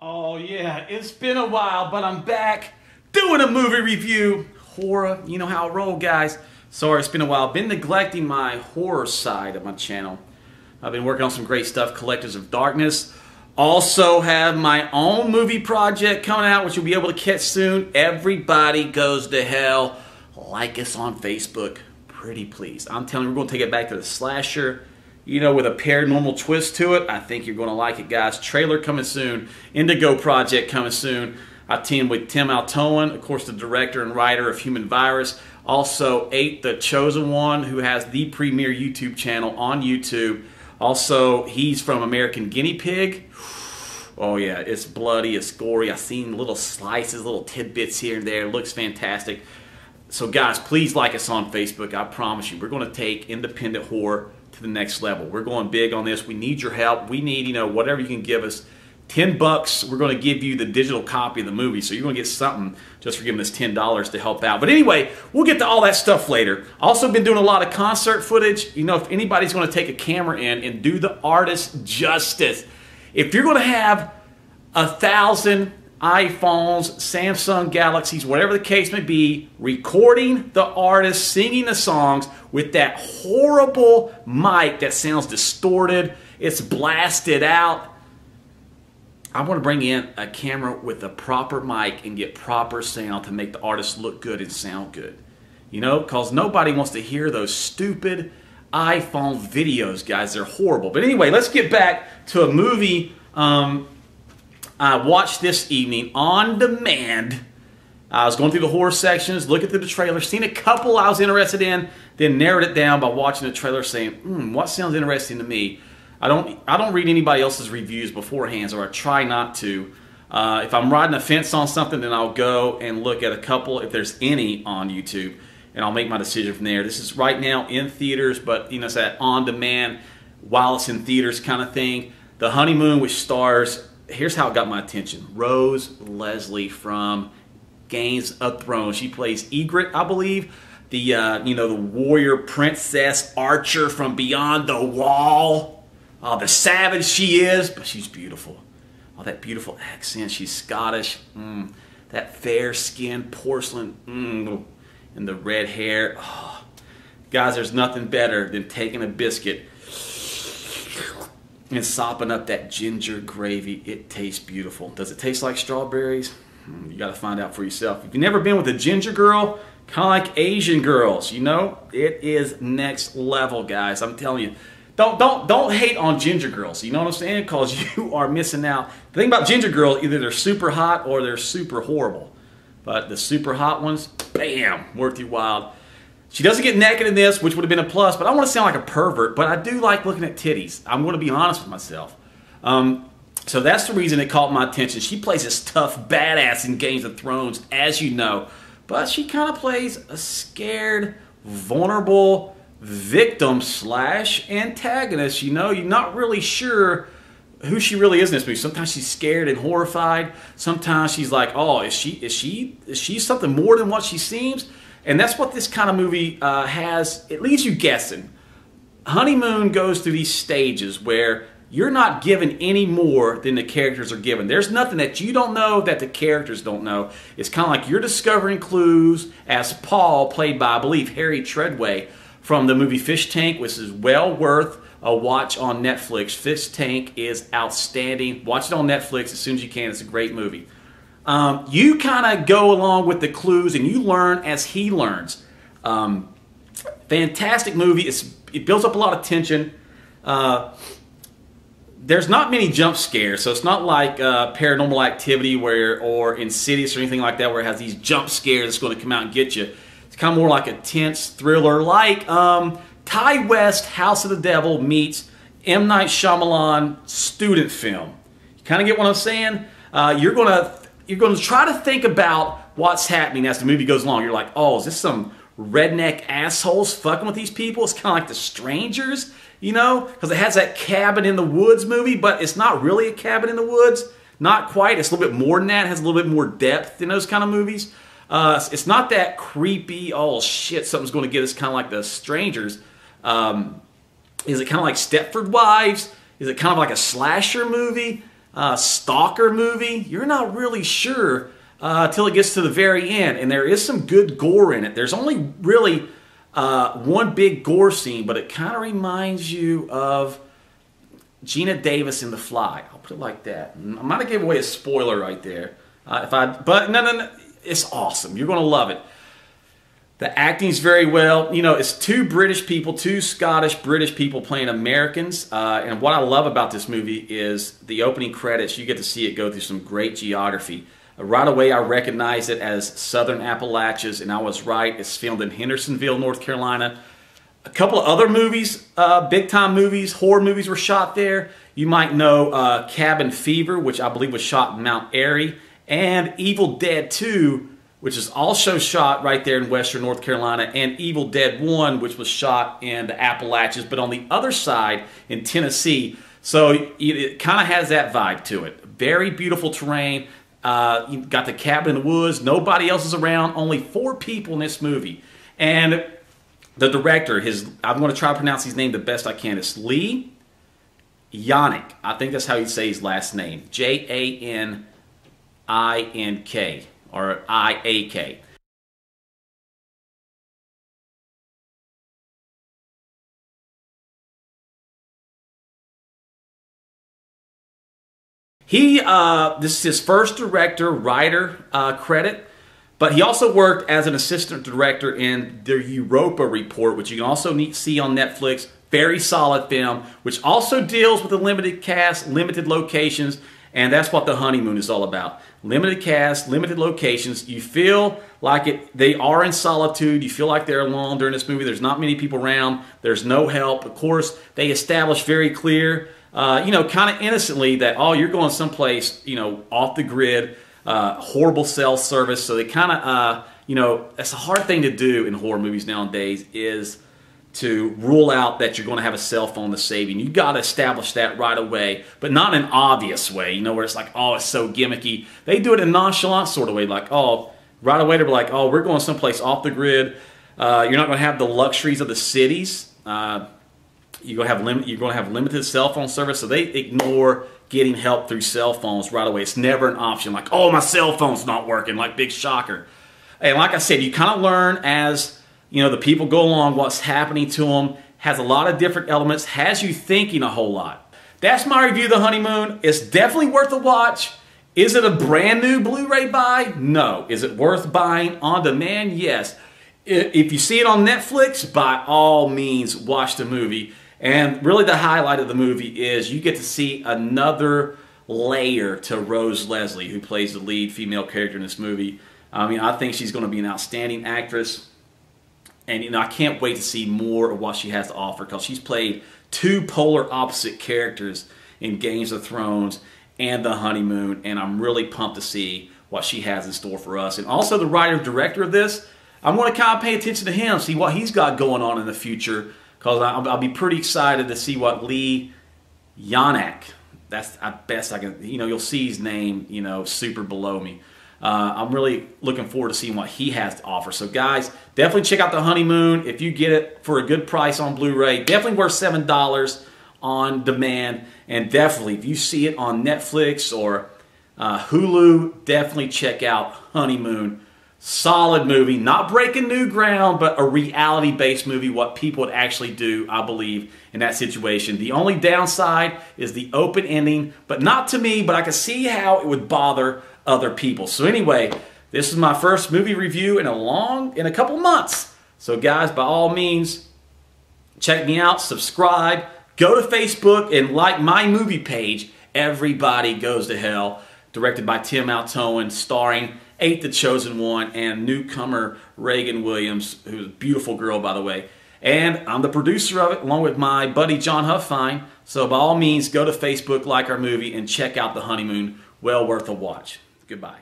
Oh yeah, it's been a while, but I'm back doing a movie review. Horror, you know how I roll, guys. Sorry, it's been a while. Been neglecting my horror side of my channel. I've been working on some great stuff, Collectors of Darkness. Also have my own movie project coming out, which you'll be able to catch soon. Everybody Goes to Hell. Like us on Facebook, pretty please. I'm telling you, we're going to take it back to the slasher, you know, with a paranormal twist to it. I think you're going to like it, guys. Trailer coming soon. Indigo Project coming soon. I teamed with Tim Altoan, of course, the director and writer of Human Virus. Also, 8, the Chosen One, who has the premier YouTube channel on YouTube. Also, he's from American Guinea Pig. Oh yeah, it's bloody, it's gory. I've seen little slices, little tidbits here and there. It looks fantastic. So guys, please like us on Facebook. I promise you, we're going to take independent horror to the next level. We're going big on this. We need your help. We need, you know, whatever you can give us. $10, we're going to give you the digital copy of the movie, so you're going to get something just for giving us $10 to help out. But anyway, we'll get to all that stuff later. Also been doing a lot of concert footage. You know, if anybody's going to take a camera in and do the artist justice, if you're going to have 1,000 iPhones, Samsung Galaxies, whatever the case may be, recording the artist, singing the songs with that horrible mic that sounds distorted, it's blasted out, I want to bring in a camera with a proper mic and get proper sound to make the artist look good and sound good. You know, because nobody wants to hear those stupid iPhone videos, guys. They're horrible. But anyway, let's get back to a movie I watched this evening on demand. I was going through the horror sections, looking through the trailer, seen a couple I was interested in, then narrowed it down by watching the trailer saying, what sounds interesting to me? I don't read anybody else's reviews beforehand, or I try not to. If I'm riding a fence on something, then I'll go and look at a couple, if there's any on YouTube, and I'll make my decision from there. This is right now in theaters, but you know, it's that on demand while it's in theaters kind of thing. The Honeymoon, which stars, here's how it got my attention. Rose Leslie from Game of Thrones. She plays Ygritte, I believe. The you know, the warrior princess archer from Beyond the Wall. The savage she is, but she's beautiful. Oh, that beautiful accent. She's Scottish. That fair skin, porcelain, and the red hair. Oh. Guys, there's nothing better than taking a biscuit and sopping up that ginger gravy. It tastes beautiful. Does it taste like strawberries? You got to find out for yourself. If you've never been with a ginger girl, kind of like Asian girls, you know, it is next level, guys. I'm telling you. Don't hate on ginger girls, you know what I'm saying? Because you are missing out. The thing about ginger girls, either they're super hot or they're super horrible. But the super hot ones, bam, worth your while. She doesn't get naked in this, which would have been a plus, but I don't want to sound like a pervert, but I do like looking at titties. I'm going to be honest with myself. So that's the reason it caught my attention. She plays this tough badass in Game of Thrones, as you know. But she kind of plays a scared, vulnerable victim slash antagonist. You know, you're not really sure who she really is in this movie. Sometimes she's scared and horrified. Sometimes she's like, oh, is she something more than what she seems? And that's what this kind of movie has. It leaves you guessing. Honeymoon goes through these stages where you're not given any more than the characters are given. There's nothing that you don't know that the characters don't know. It's kind of like you're discovering clues as Paul, played by, I believe, Harry Treadaway, from the movie Fish Tank, which is well worth a watch on Netflix. Fish Tank is outstanding. Watch it on Netflix as soon as you can. It's a great movie. You kind of go along with the clues and you learn as he learns. Fantastic movie. It builds up a lot of tension. There's not many jump scares, so it's not like Paranormal Activity or Insidious or anything like that where it has these jump scares that's going to come out and get you. It's kind of more like a tense thriller, like Ty West, House of the Devil meets M. Night Shyamalan student film. You kind of get what I'm saying? You're gonna try to think about what's happening as the movie goes along. You're like, oh, is this some redneck assholes fucking with these people? It's kind of like The Strangers, you know, because it has that cabin in the woods movie, but it's not really a cabin in the woods. Not quite. It's a little bit more than that. It has a little bit more depth in those kind of movies. It's not that creepy, oh shit, something's going to get us, kind of like The Strangers. Is it kind of like Stepford Wives? Is it kind of like a slasher movie? stalker movie, you're not really sure till it gets to the very end. And there is some good gore in it. There's only really one big gore scene, but it kind of reminds you of Gina Davis in The Fly. I'll put it like that. I might have gave away a spoiler right there. But no, it's awesome. You're going to love it. The acting's very well. You know, it's two British people, two Scottish British people playing Americans. And what I love about this movie is the opening credits. You get to see it go through some great geography. Right away, I recognized it as Southern Appalachians, and I was right. It's filmed in Hendersonville, North Carolina. A couple of other movies, big-time movies, horror movies were shot there. You might know Cabin Fever, which I believe was shot in Mount Airy, and Evil Dead 2, which is also shot right there in western North Carolina, and Evil Dead 1, which was shot in the Appalachians, but on the other side in Tennessee. So it kind of has that vibe to it. Very beautiful terrain. You got the cabin in the woods. Nobody else is around. Only 4 people in this movie. And the director, I'm going to try to pronounce his name the best I can. It's LEIGH JANIK. I think that's how you say his last name. Janink. Or IAK. This is his first director, writer credit, but he also worked as an assistant director in the Europa Report, which you can also see on Netflix. Very solid film, which also deals with a limited cast, limited locations, and that's what The Honeymoon is all about. Limited cast, limited locations. You feel like they are in solitude. You feel like they're alone during this movie. There's not many people around. There's no help. Of course, they establish very clear, you know, kind of innocently that, oh, you're going someplace, you know, off the grid, horrible cell service. So they kind of, you know, that's a hard thing to do in horror movies nowadays, is to rule out that you're going to have a cell phone to save you. And you got to establish that right away, but not in an obvious way, you know, where it's like, oh, it's so gimmicky. They do it in a nonchalant sort of way, like, oh, right away they're like, oh, we're going someplace off the grid. You're not going to have the luxuries of the cities. You're going to have limited cell phone service, so they ignore getting help through cell phones right away. It's never an option. Like, oh, my cell phone's not working, like big shocker. And like I said, you kind of learn as, you know, the people go along, what's happening to them. Has a lot of different elements, has you thinking a whole lot. That's my review of The Honeymoon. It's definitely worth a watch. Is it a brand new Blu-ray buy? No. Is it worth buying on demand? Yes. If you see it on Netflix, by all means, watch the movie. And really the highlight of the movie is you get to see another layer to Rose Leslie, who plays the lead female character in this movie. I mean, I think she's going to be an outstanding actress. And, you know, I can't wait to see more of what she has to offer, because she's played 2 polar opposite characters in Games of Thrones and The Honeymoon, and I'm really pumped to see what she has in store for us. And also the writer-director of this, I'm going to kind of pay attention to him, see what he's got going on in the future, because I'll be pretty excited to see what LEIGH JANIK, that's best I can, you know, you'll see his name, you know, super below me. I'm really looking forward to seeing what he has to offer. So guys, definitely check out The Honeymoon. If you get it for a good price on Blu-ray, definitely worth $7 on demand. And definitely, if you see it on Netflix or Hulu, definitely check out Honeymoon. Solid movie, not breaking new ground, but a reality-based movie, what people would actually do, I believe, in that situation. The only downside is the open ending, but not to me, but I can see how it would bother other people. So anyway, this is my first movie review in a couple months. So guys, by all means, check me out, subscribe, go to Facebook and like my movie page, Everybody Goes to Hell, directed by Tim Altoan, starring Eight the Chosen One and newcomer Reagan Williams, who's a beautiful girl, by the way. And I'm the producer of it, along with my buddy John Huffine. So by all means, go to Facebook, like our movie, and check out The Honeymoon. Well worth a watch. Goodbye.